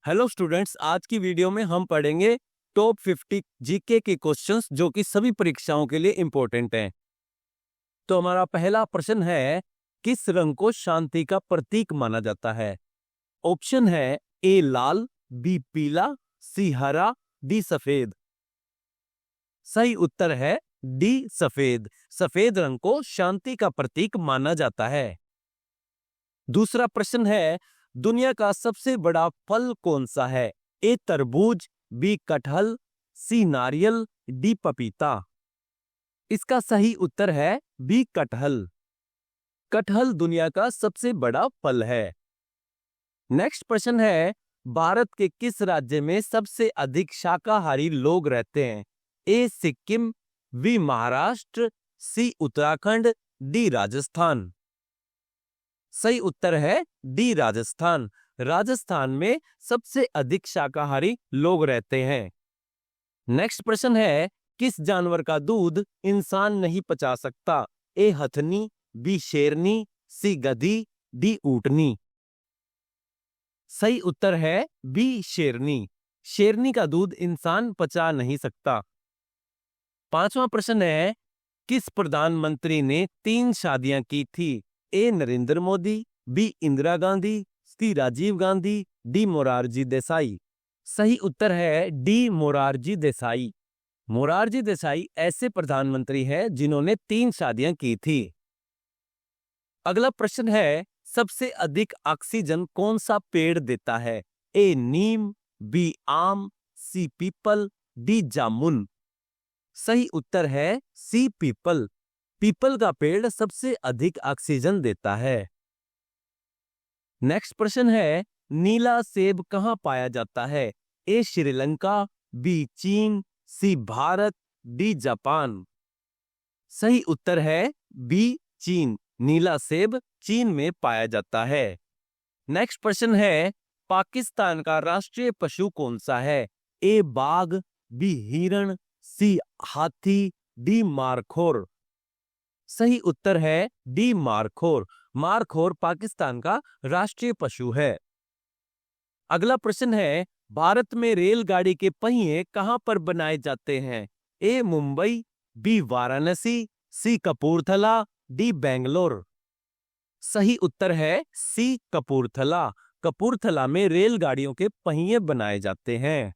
Hello students, आज की video में हम पढ़ेंगे टॉप 50 जीके के क्वेश्चंस जो कि सभी परीक्षाओं के लिए इंपॉर्टेंट हैं। तो हमारा पहला प्रश्न है, किस रंग को शांति का प्रतीक माना जाता है? ऑप्शन है ए लाल, बी पीला, सी हरा, डी सफेद। सही उत्तर है डी सफेद। सफेद रंग को शांति का प्रतीक माना जाता है। दूसरा प्रश्न है, दुनिया का सबसे बड़ा फल कौन सा है? ए तरबूज, बी कटहल, सी नारियल, डी पपीता। इसका सही उत्तर है बी कटहल। कटहल दुनिया का सबसे बड़ा फल है। नेक्स्ट प्रश्न है, भारत के किस राज्य में सबसे अधिक शाकाहारी लोग रहते हैं? ए सिक्किम, बी महाराष्ट्र, सी उत्तराखंड, डी राजस्थान। सही उत्तर है डी राजस्थान। राजस्थान में सबसे अधिक शाकाहारी लोग रहते हैं। नेक्स्ट प्रश्न है, किस जानवर का दूध इंसान नहीं पचा सकता? ए हथनी, बी शेरनी, सी गधी, डी ऊंटनी। सही उत्तर है बी शेरनी। शेरनी का दूध इंसान पचा नहीं सकता। पांचवा प्रश्न है, किस प्रधानमंत्री ने 3 शादियां की थी? ए नरेंद्र मोदी, बी इंदिरा गांधी, सी राजीव गांधी, डी मोरारजी देसाई। सही उत्तर है डी मोरारजी देसाई। मोरारजी देसाई ऐसे प्रधानमंत्री हैं जिन्होंने 3 शादियां की थी। अगला प्रश्न है, सबसे अधिक ऑक्सीजन कौन सा पेड़ देता है? ए नीम, बी आम, सी पीपल, डी जामुन। सही उत्तर है सी पीपल। पीपल का पेड़ सबसे अधिक ऑक्सीजन देता है। नेक्स्ट प्रश्न है, नीला सेब कहां पाया जाता है? ए श्रीलंका, बी चीन, सी भारत, डी जापान। सही उत्तर है बी चीन। नीला सेब चीन में पाया जाता है। नेक्स्ट प्रश्न है, पाकिस्तान का राष्ट्रीय पशु कौन सा है? ए बाघ, बी हिरण, सी हाथी, डी मारखोर। सही उत्तर है डी मारखोर। मारखोर पाकिस्तान का राष्ट्रीय पशु है। अगला प्रश्न है, भारत में रेलगाड़ी के पहिए कहां पर बनाए जाते हैं? ए मुंबई, बी वाराणसी, सी कपूरथला, डी बेंगलोर। सही उत्तर है सी कपूरथला। कपूरथला में रेलगाड़ियों के पहिए बनाए जाते हैं।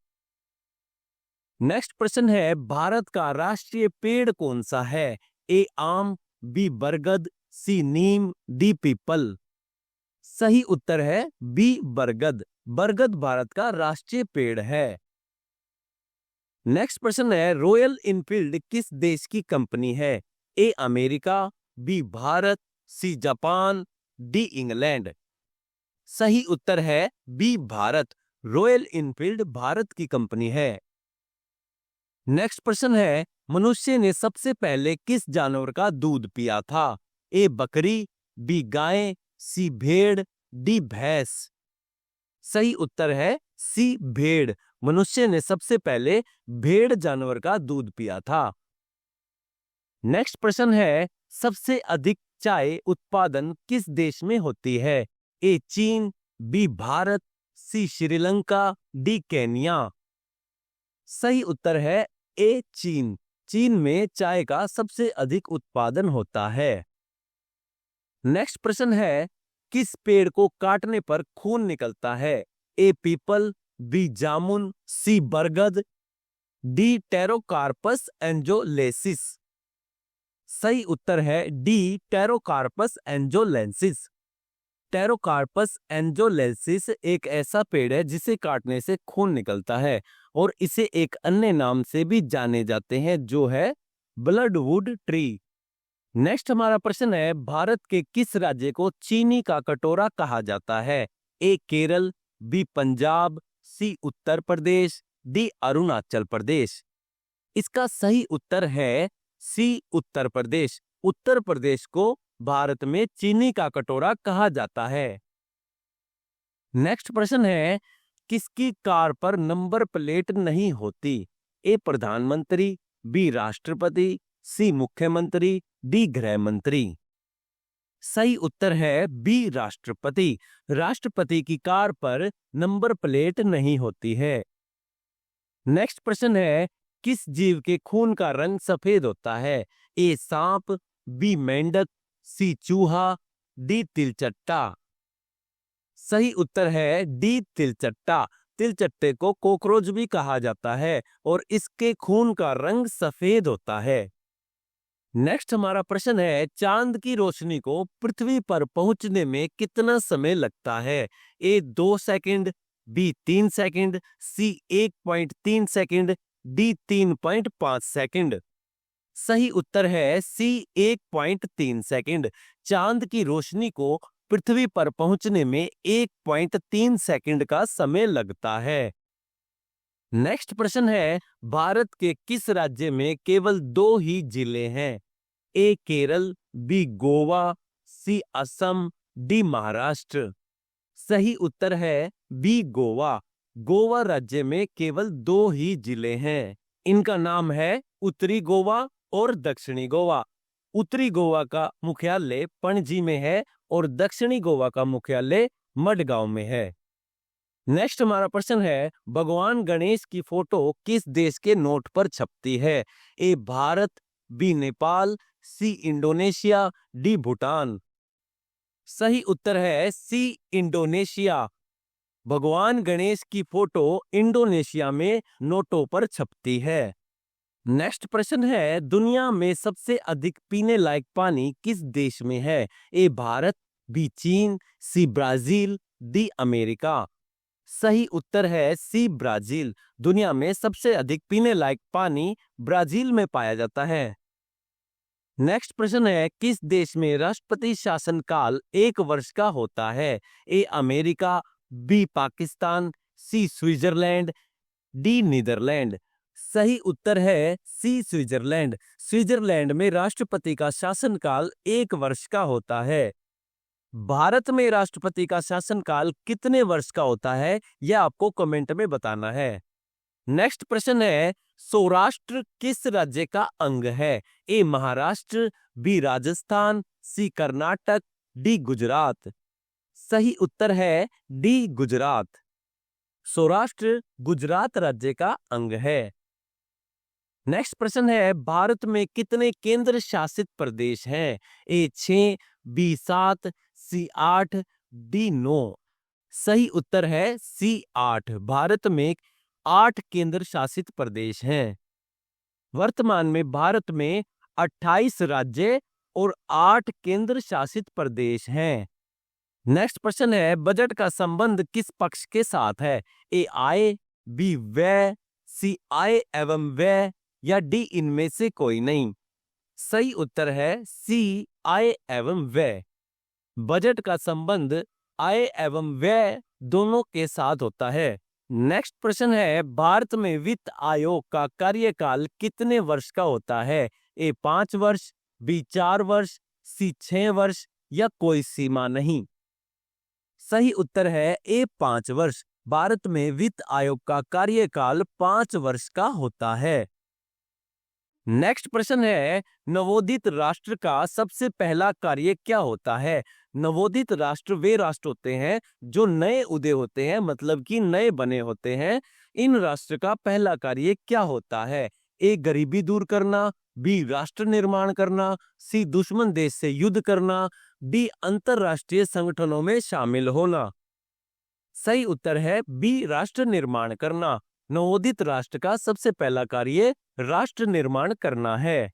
नेक्स्ट प्रश्न है, भारत का राष्ट्रीय पेड़ कौन सा है? ए आम, बी बरगद, सी नीम, डी पीपल। सही उत्तर है बी बरगद। बरगद भारत का राष्ट्रीय पेड़ है। नेक्स्ट प्रश्न है, रॉयल इनफील्ड किस देश की कंपनी है? A America, B Bharat, C Japan, D England. सही उत्तर है B Bharat. Royal Enfield Bharat की कंपनी है। नेक्स्ट प्रश्न है, मनुष्य ने सबसे पहले किस जानवर का दूध पिया था? ए बकरी, बी गाय, सी भेड़, डी भैंस। सही उत्तर है सी भेड़। मनुष्य ने सबसे पहले भेड़ जानवर का दूध पिया था। नेक्स्ट प्रश्न है, सबसे अधिक चाय उत्पादन किस देश में होती है? ए चीन, बी भारत, सी श्रीलंका, डी केन्या। सही उत्तर है ए चीन। चीन में चाय का सबसे अधिक उत्पादन होता है। नेक्स्ट प्रश्न है, किस पेड़ को काटने पर खून निकलता है? ए पीपल, बी जामुन, सी बरगद, डी टेरोकार्पस एंजोलेंसिस। सही उत्तर है डी टेरोकार्पस एंजोलेंसिस। टेरोकार्पस एंजोलेंसिस एक ऐसा पेड़ है जिसे काटने से खून निकलता है और इसे एक अन्य नाम से भी जाने जाते हैं जो है ब्लडवुड ट्री। नेक्स्ट हमारा प्रश्न है, भारत के किस राज्य को चीनी का कटोरा कहा जाता है? ए केरल, बी पंजाब, सी उत्तर प्रदेश, डी अरुणाचल प्रदेश। इसका सही उत्तर है सी उत्तर प्रदेश। उत्तर प्रदेश को भारत में चीनी का कटोरा कहा जाता है। नेक्स्ट प्रश्न है, किसकी कार पर नंबर प्लेट नहीं होती? ए प्रधानमंत्री, बी राष्ट्रपति, सी मुख्यमंत्री, डी गृह मंत्री। सही उत्तर है बी राष्ट्रपति। राष्ट्रपति की कार पर नंबर प्लेट नहीं होती है। नेक्स्ट प्रश्न है, किस जीव के खून का रंग सफेद होता है? ए सांप, बी मेंढक, सी चूहा, डी तिलचट्टा। सही उत्तर है डी तिलचट्टा। तिलचट्टे को कॉकरोच भी कहा जाता है और इसके खून का रंग सफेद होता है। नेक्स्ट हमारा प्रश्न है, चांद की रोशनी को पृथ्वी पर पहुंचने में कितना समय लगता है? ए 2 सेकंड, बी 3 सेकंड, सी 1.3 सेकंड, डी 3.5 सेकंड। सही उत्तर है सी 1.3 सेकंड। चांद की रोशनी को पृथ्वी पर पहुंचने में 1.3 सेकंड का समय लगता है। नेक्स्ट प्रश्न है, भारत के किस राज्य में केवल 2 ही जिले हैं? ए केरल, बी गोवा, सी असम, डी महाराष्ट्र। सही उत्तर है बी गोवा। गोवा राज्य में केवल 2 ही जिले हैं। इनका नाम है उत्तरी गोवा और दक्षिणी गोवा। उत्तरी गोवा का मुख्यालय पणजी में है और दक्षिणी गोवा का मुख्यालय मडगांव में है। नेक्स्ट हमारा प्रश्न है, भगवान गणेश की फोटो किस देश के नोट पर छपती है? A Bharat, B Nepal, C Indonesia, D Bhutan. सही उत्तर है सी इंडोनेशिया। भगवान गणेश की फोटो इंडोनेशिया में नोटों पर छपती है। नेक्स्ट प्रश्न है, दुनिया में सबसे अधिक पीने लायक पानी किस देश में है? ए भारत, बी चीन, सी ब्राजील, डी अमेरिका। सही उत्तर है सी ब्राजील। दुनिया में सबसे अधिक पीने लायक पानी ब्राजील में पाया जाता है। नेक्स्ट प्रश्न है, किस देश में राष्ट्रपति शासनकाल 1 वर्ष का होता है? A America, B Pakistan, C Switzerland, D Netherlands. सही उत्तर है सी स्विट्जरलैंड। स्विट्जरलैंड में राष्ट्रपति का शासनकाल 1 वर्ष का होता है। भारत में राष्ट्रपति का शासनकाल कितने वर्ष का होता है, यह आपको कमेंट में बताना है। नेक्स्ट प्रश्न है, सौराष्ट्र किस राज्य का अंग है? ए महाराष्ट्र, बी राजस्थान, सी कर्नाटक, डी गुजरात। सही उत्तर है डी गुजरात। सौराष्ट्र गुजरात राज्य का अंग है। नेक्स्ट प्रश्न है, भारत में कितने केंद्र शासित प्रदेश हैं? ए 6, बी 7, सी 8, डी 9। सही उत्तर है सी 8। भारत में 8 केंद्र शासित प्रदेश हैं। वर्तमान में भारत में 28 राज्य और 8 केंद्र शासित प्रदेश हैं। नेक्स्ट प्रश्न है, बजट का संबंध किस पक्ष के साथ है? ए आय, बी व्यय, सी आय एवं व्यय, या डी इनमें से कोई नहीं। सही उत्तर है सी आय एवं व्यय। बजट का संबंध आय एवं व्यय दोनों के साथ होता है। नेक्स्ट प्रश्न है, भारत में वित्त आयोग का कार्यकाल कितने वर्ष का होता है? ए 5 वर्ष, बी 4 वर्ष, सी 6 वर्ष, या कोई सीमा नहीं। सही उत्तर है ए 5 वर्ष। भारत में वित्त आयोग का कार्यकाल 5 वर्ष का होता है। नेक्स्ट प्रश्न है, नवोदित राष्ट्र का सबसे पहला कार्य क्या होता है? नवोदित राष्ट्र वे राष्ट्र होते हैं जो नए उदय होते हैं, मतलब कि नए बने होते हैं। इन राष्ट्र का पहला कार्य क्या होता है? ए गरीबी दूर करना, बी राष्ट्र निर्माण करना, सी दुश्मन देश से युद्ध करना, डी अंतरराष्ट्रीय संगठनों में शामिल होना। सही उत्तर है बी राष्ट्र निर्माण करना। नवोदित राष्ट्र का सबसे पहला कार्य राष्ट्र निर्माण करना है।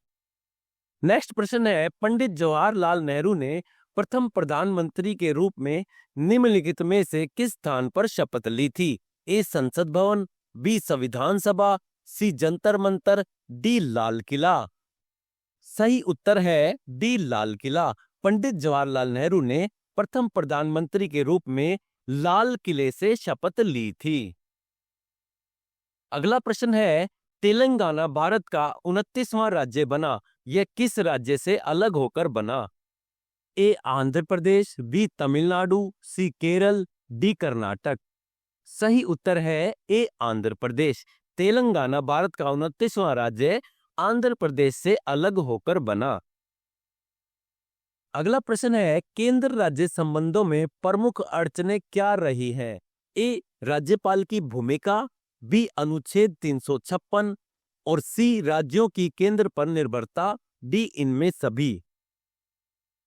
नेक्स्ट प्रश्न है, पंडित जवाहरलाल नेहरू ने प्रथम प्रधानमंत्री के रूप में निम्नलिखित में से किस स्थान पर शपथ ली थी? ए संसद भवन, बी संविधान सभा, सी जंतर मंतर, डी लाल किला। सही उत्तर है डी लाल किला। पंडित जवाहरलाल नेहरू ने प्रथम प्रधानमंत्री के रूप में लाल किले से शपथ ली थी। अगला प्रश्न है, तेलंगाना भारत का 29वां राज्य बना, यह किस राज्य से अलग होकर बना? ए आंध्र प्रदेश, बी तमिलनाडु, सी केरल, डी कर्नाटक। सही उत्तर है ए आंध्र प्रदेश। तेलंगाना भारत का 29वां राज्य आंध्र प्रदेश से अलग होकर बना। अगला प्रश्न है, केंद्र राज्य संबंधों में प्रमुख अड़चनें क्या रही हैं? ए, राज्यपाल की भूमिका, बी, अनुच्छेद 356 और सी, राज्यों की केंद्र पर निर्भरता, डी, इनमें सभी।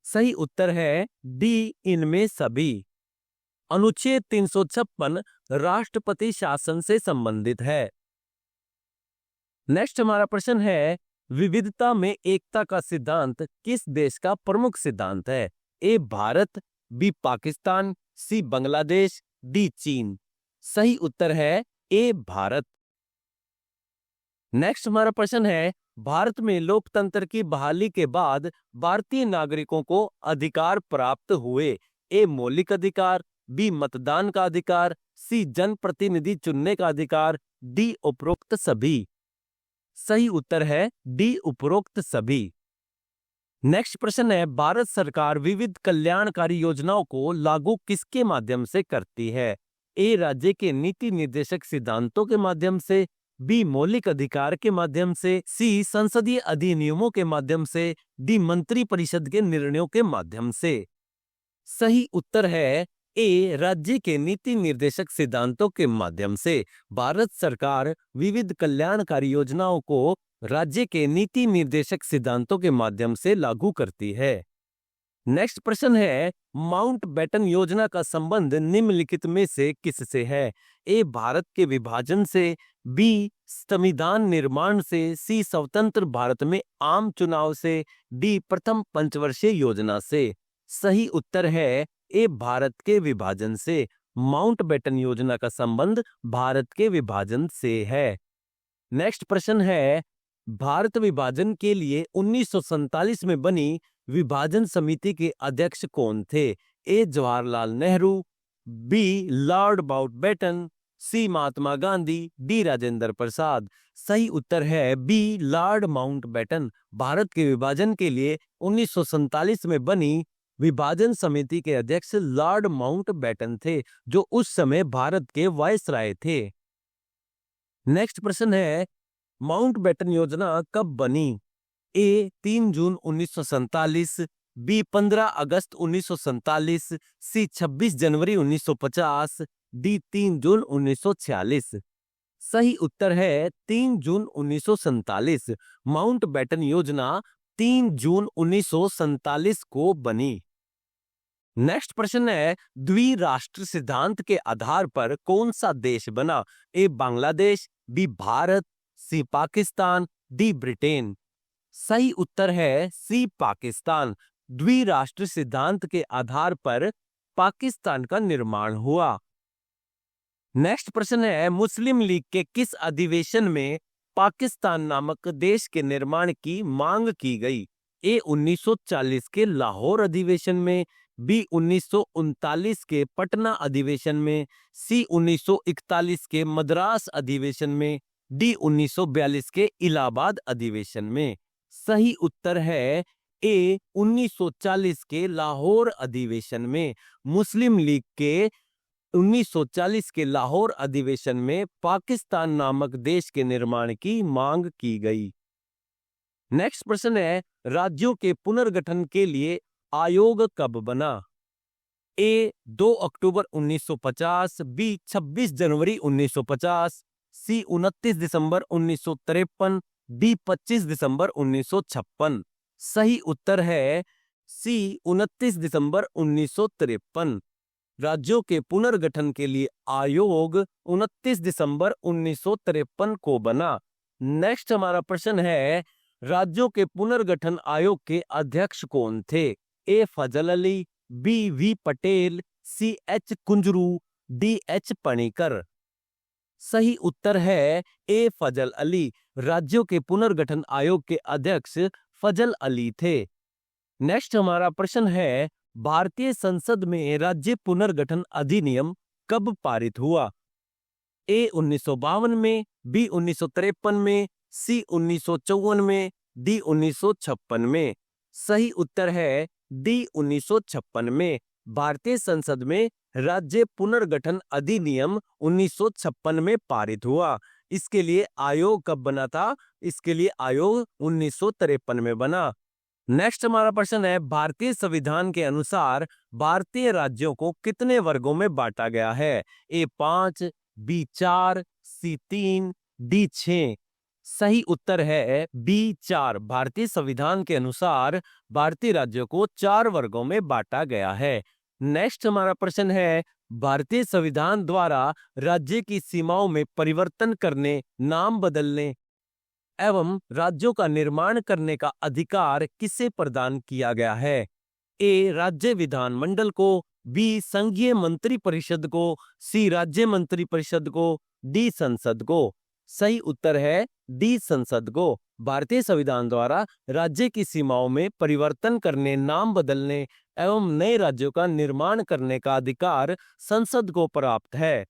सही उत्तर है डी, इनमें सभी। अनुच्छेद 356 राष्ट्रपति शासन से संबंधित है। नेक्स्ट हमारा प्रश्न है, विविधता में एकता का सिद्धांत किस देश का प्रमुख सिद्धांत है? A, Bharat, B, Pakistan, C, Bangladesh, D, चीन। सही उत्तर है ए, भारत। नेक्स्ट हमारा प्रश्न है, भारत में लोकतंत्र की बहाली के बाद भारतीय नागरिकों को अधिकार प्राप्त हुए? ए, मौलिक अधिकार, बी, मतदान का अधिकार, सी, जनप्रतिनिधि चुनने का अधिकार, डी, उपरोक्त सभी। सही उत्तर है डी, उपरोक्त सभी। नेक्स्ट प्रश्न है, भारत सरकार विविध कल्याणकारी योजनाओं को लागू किसके माध्यम से करती है? ए, राज्य के नीति निर्देशक सिद्धांतों के माध्यम से, बी, मौलिक अधिकार के माध्यम से, सी, संसदीय अधिनियमों के माध्यम से, डी, मंत्री परिषद के निर्णयों के माध्यम से। सही उत्तर है ए, राज्य के नीति निर्देशक सिद्धांतों के माध्यम से। भारत सरकार विविध कल्याणकारी योजनाओं को राज्य के नीति निर्देशक सिद्धांतों के माध्यम से लागू करती है। नेक्स्ट प्रश्न है, माउंटबेटन योजना का संबंध निम्नलिखित में से किससे है? ए, भारत के विभाजन से, बी, संविधान निर्माण से, सी, स्वतंत्र भारत में आम चुनाव से, डी, प्रथम पंचवर्षीय योजना से। सही उत्तर है ए, भारत के विभाजन से। माउंटबेटन योजना का संबंध भारत के विभाजन से है। नेक्स्ट प्रश्न है, भारत विभाजन के लिए 1947 में बनी विभाजन समिति के अध्यक्ष कौन थे? A, Jawaharlal Nehru, B, Lord Mountbatten, C, Mahatma Gandhi, D, Rajendra Prasad. सही उत्तर है बी, लॉर्ड माउंटबेटन। भारत के विभाजन के लिए 1947 में बनी विभाजन समिति के अध्यक्ष लॉर्ड माउंटबेटन थे, जो उस समय भारत के वायसराय थे। नेक्स्ट प्रश्न है, माउंटबेटन योजना कब बनी? ए, 3 जून 1947, बी, 15 अगस्त 1947, सी, 26 जनवरी 1950, डी, 3 जून 1946। सही उत्तर है 3 जून 1947। माउंटबेटन योजना 3 जून 1947 को बनी। नेक्स्ट प्रश्न है, द्विराष्ट्र सिद्धांत के आधार पर कौन सा देश बना? ए, बांग्लादेश, बी, भारत, सी, पाकिस्तान, डी, ब्रिटेन। सही उत्तर है सी, पाकिस्तान। द्विराष्ट्र सिद्धांत के आधार पर पाकिस्तान का निर्माण हुआ। नेक्स्ट प्रश्न है, मुस्लिम लीग के किस अधिवेशन में पाकिस्तान नामक देश के निर्माण की मांग की गई? ए, 1940 के लाहौर अधिवेशन में, बी, 1939 के पटना अधिवेशन में, सी, 1941 के मद्रास अधिवेशन में, डी, 1942 के इलाहाबाद अधिवेशन में। सही उत्तर है ए, 1940 के लाहौर अधिवेशन में। मुस्लिम लीग के 1940 के लाहौर अधिवेशन में पाकिस्तान नामक देश के निर्माण की मांग की गई। नेक्स्ट प्रश्न है, राज्यों के पुनर्गठन के लिए आयोग कब बना? ए, 2 अक्टूबर 1950, बी, 26 जनवरी 1950, सी, 29 दिसंबर 1953, डी, 25 दिसंबर 1956। सही उत्तर है सी, 29 दिसंबर 1953। राज्यों के पुनर्गठन के लिए आयोग 29 दिसंबर 1953 को बना। नेक्स्ट हमारा प्रश्न है, राज्यों के पुनर्गठन आयोग के अध्यक्ष कौन थे? A, Fazal Ali, B, V Patel, C, H Kunzru, D, H Panikkar. सही उत्तर है ए, फजल अली। राज्यों के पुनर्गठन आयोग के अध्यक्ष फजल अली थे। नेक्स्ट हमारा प्रश्न है, भारतीय संसद में राज्य पुनर्गठन अधिनियम कब पारित हुआ? ए, 1952 में, बी, 1953 में, सी, 1954 में, डी, 1956 में। सही उत्तर है डी, 1956 में। भारतीय संसद में राज्य पुनर्गठन अधिनियम 1956 में पारित हुआ। इसके लिए आयोग कब बना था? इसके लिए आयोग 1953 में बना। नेक्स्ट हमारा प्रश्न है, भारतीय संविधान के अनुसार भारतीय राज्यों को कितने वर्गों में बांटा गया है? ए 5, बी 4, सी 3, डी 6। सही उत्तर है बी 4। भारतीय संविधान के अनुसार भारतीय राज्यों को 4 वर्गों में बांटा गया है। नेक्स्ट हमारा प्रश्न है, भारतीय संविधान द्वारा राज्य की सीमाओं में परिवर्तन करने, नाम बदलने एवं राज्यों का निर्माण करने का अधिकार किसे प्रदान किया गया है? ए राज्य विधानमंडल को, बी संघीय मंत्री परिषद को, सी राज्य मंत्री परिषद को, डी संसद को। सही उत्तर है डी संसद को। भारतीय संविधान द्वारा राज्य की सीमाओं में परिवर्तन करने, नाम बदलने एवं नए राज्यों का निर्माण करने का अधिकार संसद को प्राप्त है।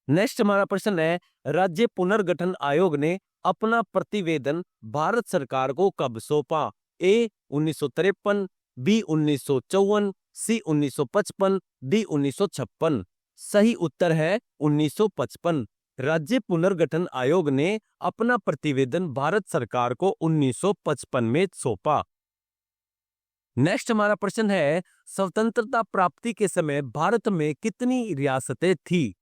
नेक्स्ट हमारा प्रश्न है, राज्य पुनर्गठन आयोग ने अपना प्रतिवेदन भारत सरकार को कब सौंपा? ए 1953, बी 1954, सी 1955, डी 1956। सही उत्तर है 1955। राज्य पुनर्गठन आयोग ने अपना प्रतिवेदन भारत सरकार को 1955 में सौंपा। नेक्स्ट हमारा प्रश्न है, स्वतंत्रता प्राप्ति के समय भारत में कितनी रियासतें थी?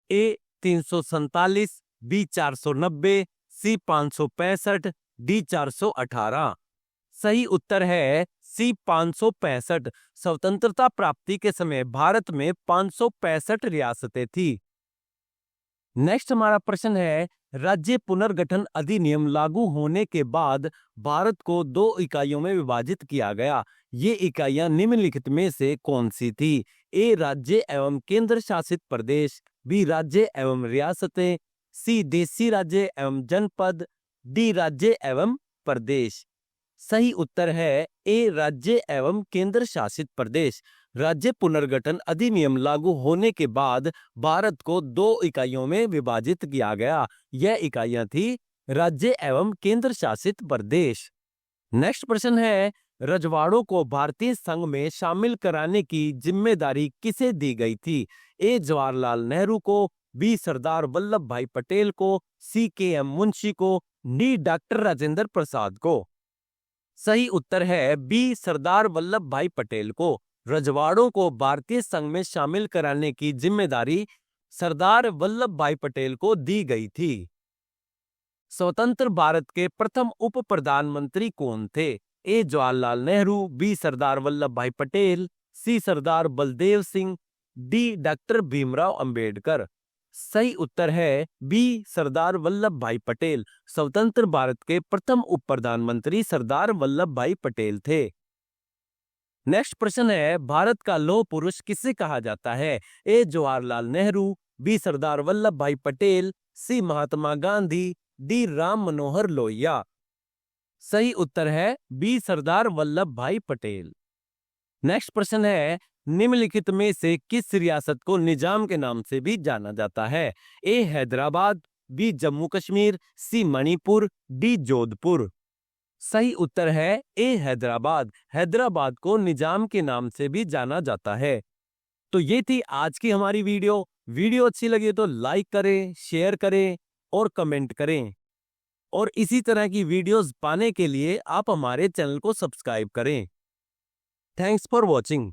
ए 347, बी 490, सी 565, डी 418। सही उत्तर है सी 565। स्वतंत्रता प्राप्ति के समय भारत में 565 रियासतें थी। नेक्स्ट हमारा प्रश्न है, राज्य पुनर्गठन अधिनियम लागू होने के बाद भारत को 2 इकाइयों में विभाजित किया गया। ये इकाइयां निम्नलिखित में से कौन सी थी? ए राज्य एवं केंद्र शासित प्रदेश, बी राज्य एवं रियासतें, सी देशी राज्य एवं जनपद, डी राज्य एवं प्रदेश। सही उत्तर है ए राज्य एवं केंद्र शासित प्रदेश। राज्य पुनर्गठन अधिनियम लागू होने के बाद भारत को 2 इकाइयों में विभाजित किया गया। यह इकाइयां थी राज्य एवं केंद्र शासित प्रदेश। नेक्स्ट प्रश्न है, रजवाड़ों को भारतीय संघ में शामिल कराने की जिम्मेदारी किसे दी गई थी? ए जवाहरलाल नेहरू को, बी सरदार वल्लभ भाई पटेल को, सी के.एम. मुंशी को, डी डॉक्टर राजेंद्र प्रसाद को। सही उत्तर है बी सरदार वल्लभ भाई पटेल को। रजवाड़ों को भारतीय संघ में शामिल कराने की जिम्मेदारी सरदार वल्लभ भाई पटेल को दी गई थी। स्वतंत्र भारत के प्रथम उप प्रधानमंत्री कौन थे? ए जवाहरलाल नेहरू, बी सरदार वल्लभ भाई पटेल, सी सरदार बलदेव सिंह, डी डॉक्टर भीमराव अंबेडकर। सही उत्तर है बी सरदार वल्लभ भाई पटेल। स्वतंत्र भारत के प्रथम उप प्रधानमंत्री सरदार वल्लभ भाई पटेल थे। नेक्स्ट प्रश्न है, भारत का लौह पुरुष किसे कहा जाता है? ए जवाहरलाल नेहरू, बी सरदार वल्लभ भाई पटेल, सी महात्मा गांधी, डी राम मनोहर लोहिया। सही उत्तर है बी सरदार वल्लभ भाई पटेल। नेक्स्ट प्रश्न है, निम्नलिखित में से किस रियासत को निजाम के नाम से भी जाना जाता है? ए हैदराबाद, बी जम्मू कश्मीर, सी मणिपुर, डी जोधपुर। सही उत्तर है ए हैदराबाद। हैदराबाद को निजाम के नाम से भी जाना जाता है। तो ये थी आज की हमारी वीडियो। वीडियो अच्छी लगी तो लाइक करें, शेयर करें और कमेंट करें। और इसी तरह की वीडियोस पाने के लिए आप हमारे चैनल को सब्सक्राइब करें। Thanks for watching.